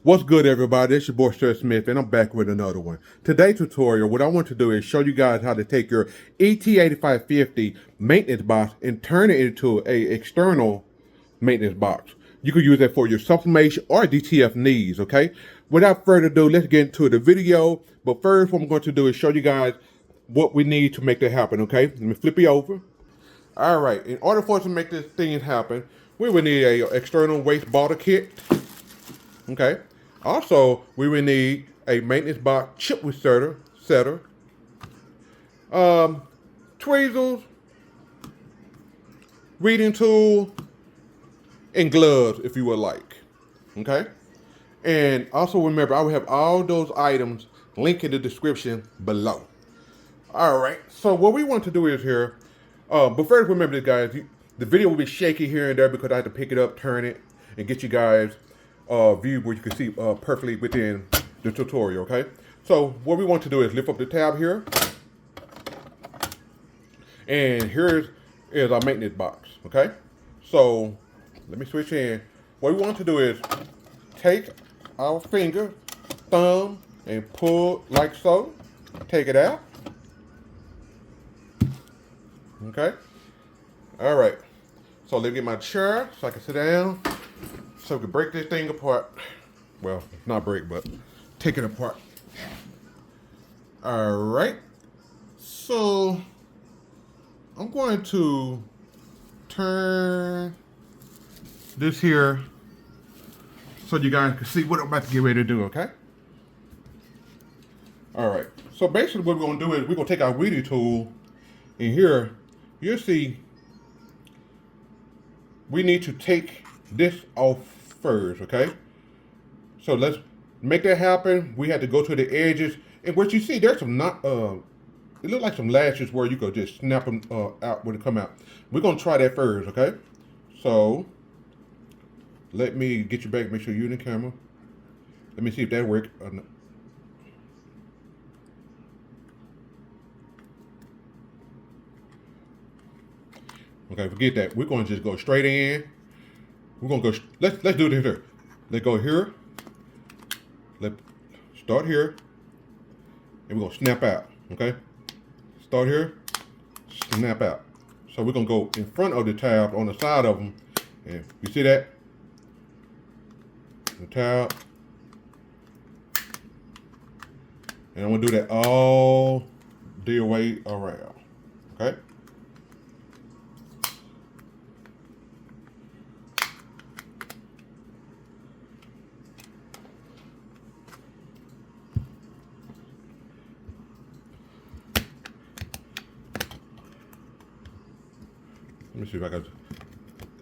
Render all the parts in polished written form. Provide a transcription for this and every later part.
What's good, everybody? It's your boy Sir Smith, and I'm back with another one. Today's tutorial, what I want to do is show you guys how to take your ET-8550 maintenance box and turn it into a external maintenance box. You can use that for your sublimation or DTF needs, okay? Without further ado, let's get into the video. But first, what I'm going to do is show you guys what we need to make that happen, okay? Let me flip you over. All right, in order for us to make this thing happen, we will need a external waste bottle kit. Okay. Also, we will need a maintenance box chip setter, tweezers, reading tool, and gloves if you would like. Okay. And also remember, I will have all those items linked in the description below. All right. So what we want to do is here, but first remember this, guys. The video will be shaky here and there because I have to pick it up, turn it, and get you guys view where you can see perfectly within the tutorial, okay? So what we want to do is lift up the tab here. And here is our maintenance box, okay? So let me switch in. What we want to do is take our finger, thumb, and pull like so. Take it out. Okay? All right. So let me get my chair so I can sit down. So we can break this thing apart. Well, not break, but take it apart. All right. So I'm going to turn this here so you guys can see what I'm about to get ready to do, okay? All right. So basically what we're going to do is we're going to take our weeding tool, and here you'll see we need to take this off first, okay? So let's make that happen. We had to go to the edges, and what you see, there's some not it look like some lashes where you could just snap them out when they come out. We're gonna try that first, okay? So let me get you back, make sure you're in the camera. Let me see if that works or not. Okay, forget that. We're gonna just go straight in. We're gonna go. Let's do this here. Let's go here. Let's start here, and we're gonna snap out. Okay. Start here. Snap out. So we're gonna go in front of the tab on the side of them, and you see that the tab, and I'm gonna do that all the way around. Okay. Let me see if I can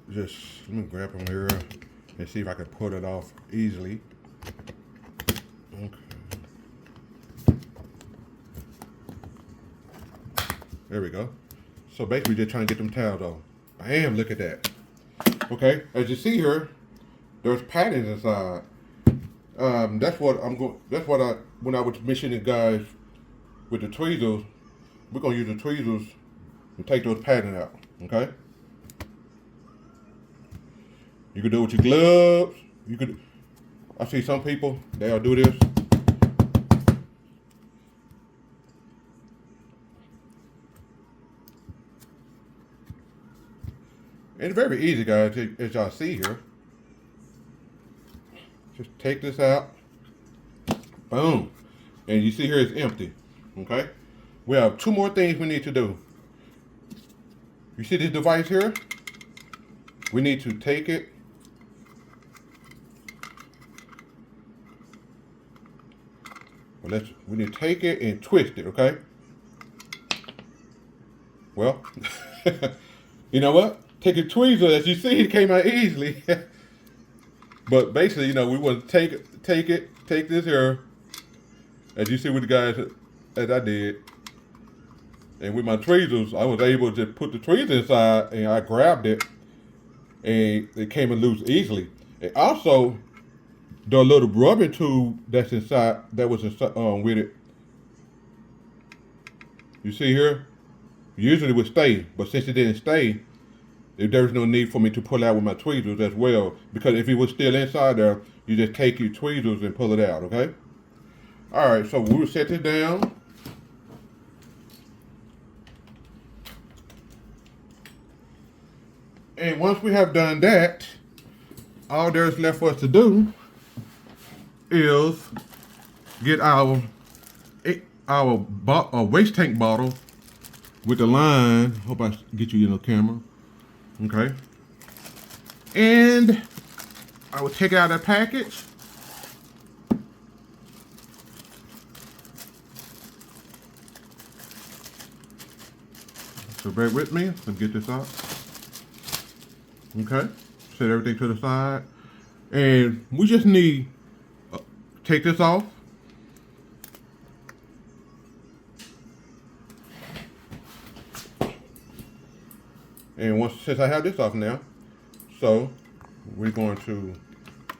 let me grab them here and see if I can pull it off easily. Okay. There we go. So basically just trying to get them tabs off. Bam, look at that. Okay, as you see here, there's patterns inside. That's what when I was missioning guys with the tweezers, we're gonna use the tweezers and take those patterns out, okay? You can do it with your gloves. You could. I see some people, they'll do this. It's very easy, guys, as y'all see here. Just take this out. Boom. And you see here it's empty. Okay? We have two more things we need to do. You see this device here? We need to take it. We need to take it and twist it, okay? Well, you know what? Take a tweezer, as you see, it came out easily. But basically, you know, we want to take this here, as you see with the guys, as I did. And with my tweezers, I was able to put the tweezer inside, and I grabbed it, and it came loose easily. And also, the little rubbing tube that's inside, that was inside, with it. You see here? Usually it would stay, but since it didn't stay, there's no need for me to pull out with my tweezers as well, because if it was still inside there, you just take your tweezers and pull it out, okay? All right, so we'll set it down. And once we have done that, all there's left for us to do is get our waste tank bottle with the line. Hope I get you in the camera. Okay. And I will take it out of the package. So bear with me. Let's get this out. Okay. Set everything to the side. And we just need take this off. And since I have this off now, so we're going to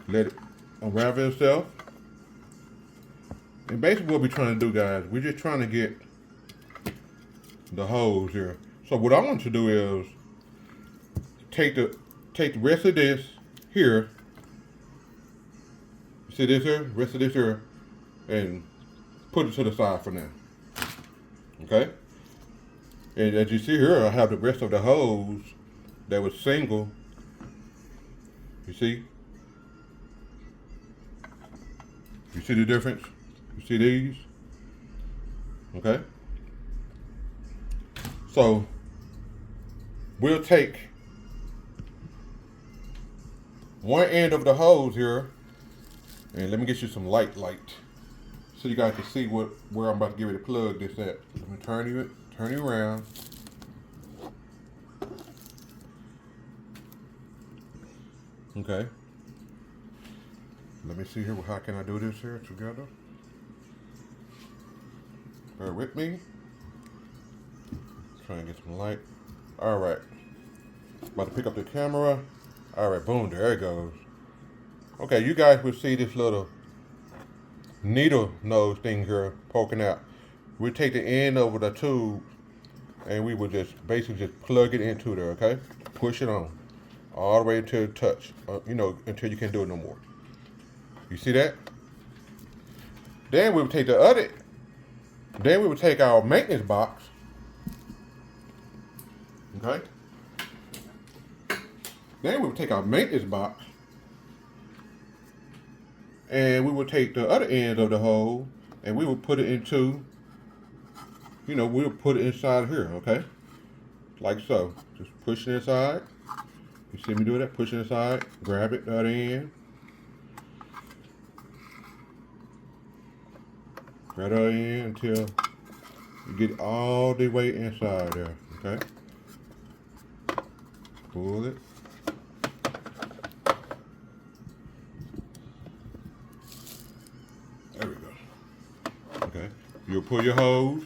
let it unravel itself. And basically what we're trying to do, guys, we're just trying to get the hose here. So what I want to do is take the rest of this here. See this here? Rest of this here, and put it to the side for now. Okay? And as you see here, I have the rest of the hose that was single. You see? You see the difference? You see these? Okay? So, we'll take one end of the hose here, and let me get you some light, so you guys can see where I'm about to get ready to plug this at. Let me turn you around. Okay. Let me see here. How can I do this here together? Bear with me. Try and get some light. All right. About to pick up the camera. All right, boom, there it goes. Okay, you guys will see this little needle nose thing here poking out. We take the end over the tube and we will just basically just plug it into there, okay? Push it on all the way until it touch, until you can't do it no more. You see that? Then we will take our maintenance box, okay? Then we will take our maintenance box and we will take the other end of the hole and we will put it into, we'll put it inside here, okay? Like so. Just push it inside. You see me do that? Push it inside, grab it, the other end. Grab the other end until you get all the way inside there, okay? Pull it. There we go. Okay. You'll pull your hose.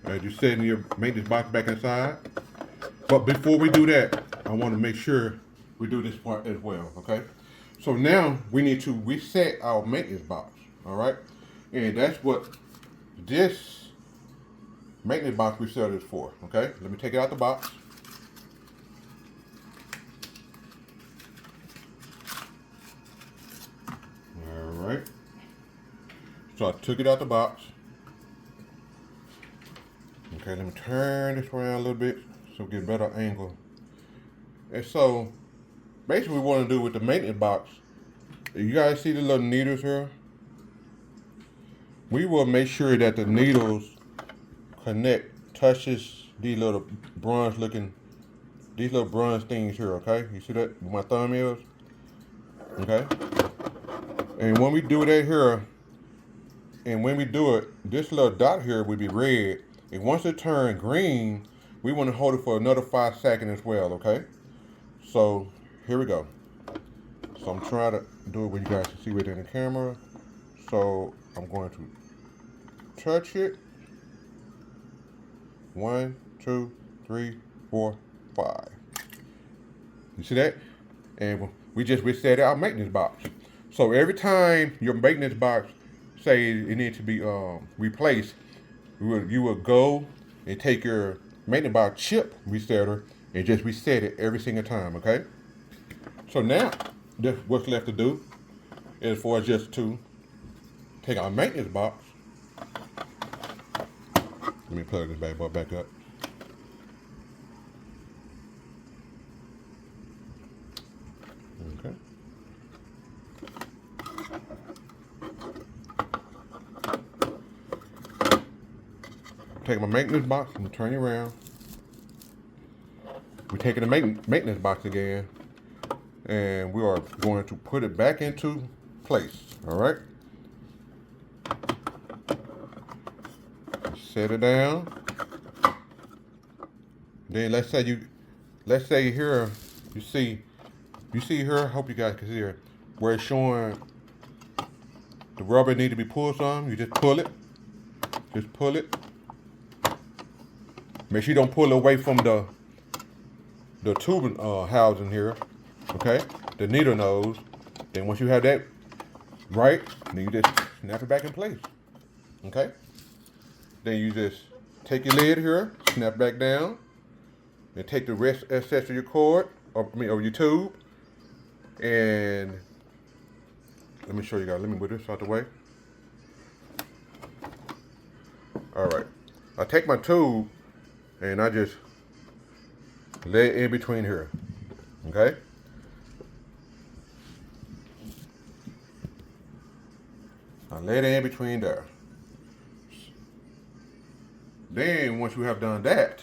As you set in your maintenance box back inside. But before we do that, I want to make sure we do this part as well, okay? So now we need to reset our maintenance box, all right? And that's what this maintenance box reset is for, okay? Let me take it out the box. All right. So I took it out the box. Okay, let me turn this around a little bit so we get a better angle. And so, basically what we want to do with the maintenance box, you guys see the little needles here? We will make sure that the needles touches these little bronze things here, okay? You see that where my thumb is? Okay? And when we do that here, and when we do it, this little dot here will be red. And once it turns green, we want to hold it for another 5 seconds as well, okay? So, here we go. So I'm trying to do it where you guys can see within the camera. So, I'm going to touch it. 1, 2, 3, 4, 5. You see that? And we just reset our maintenance box. So every time your maintenance box say it needs to be replaced, you will go and take your maintenance box chip resetter and just reset it every single time, okay? So now, what's left to do is for us just to take our maintenance box. Let me plug this bad boy back up. Okay. Take my maintenance box and turn it around. We're taking the maintenance box again, and we are going to put it back into place. All right. Set it down. Then let's say here you see here. I hope you guys can see here where it's showing the rubber need to be pulled some. You just pull it. Just pull it. Make sure you don't pull away from the tube housing here, okay? The needle nose. Then once you have that right, then you just snap it back in place, okay? Then you just take your lid here, snap back down, and take the rest excess of your cord, or your tube, and let me show you guys. Let me move this out the way. All right, I take my tube and I just lay it in between here, okay? I lay it in between there. Then once you have done that,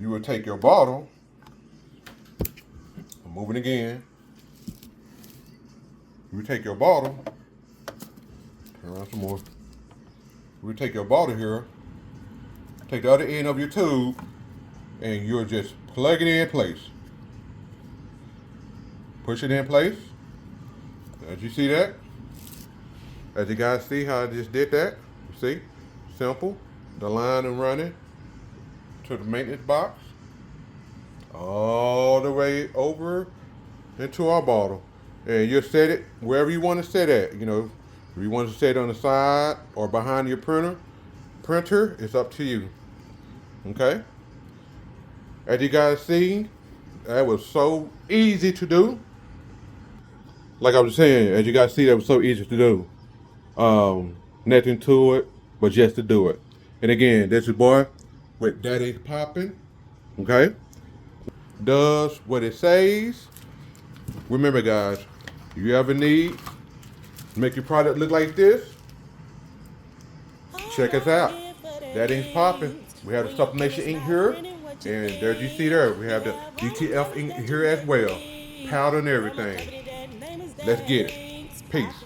you will take your bottle, I'm moving again. You will take your bottle, turn around some more. You will take your bottle here, take the other end of your tube, and you'll just plug it in place. Push it in place. As you see that? As you guys see how I just did that? You see? Simple. The line and running to the maintenance box. All the way over into our bottle. And you'll set it wherever you want to set it. You know, if you want to set it on the side or behind your printer, it's up to you. Okay? As you guys see, that was so easy to do. Like I was saying, as you guys see, that was so easy to do. Nothing to it, but just to do it. And again, this is boy with Daddy Poppin'. Okay? Does what it says. Remember guys, if you ever need to make your product look like this, check us out. Daddy's Poppin'. We have the sublimation ink here. And there you see there, we have the DTF ink here as well. Powder and everything. Let's get it. Peace.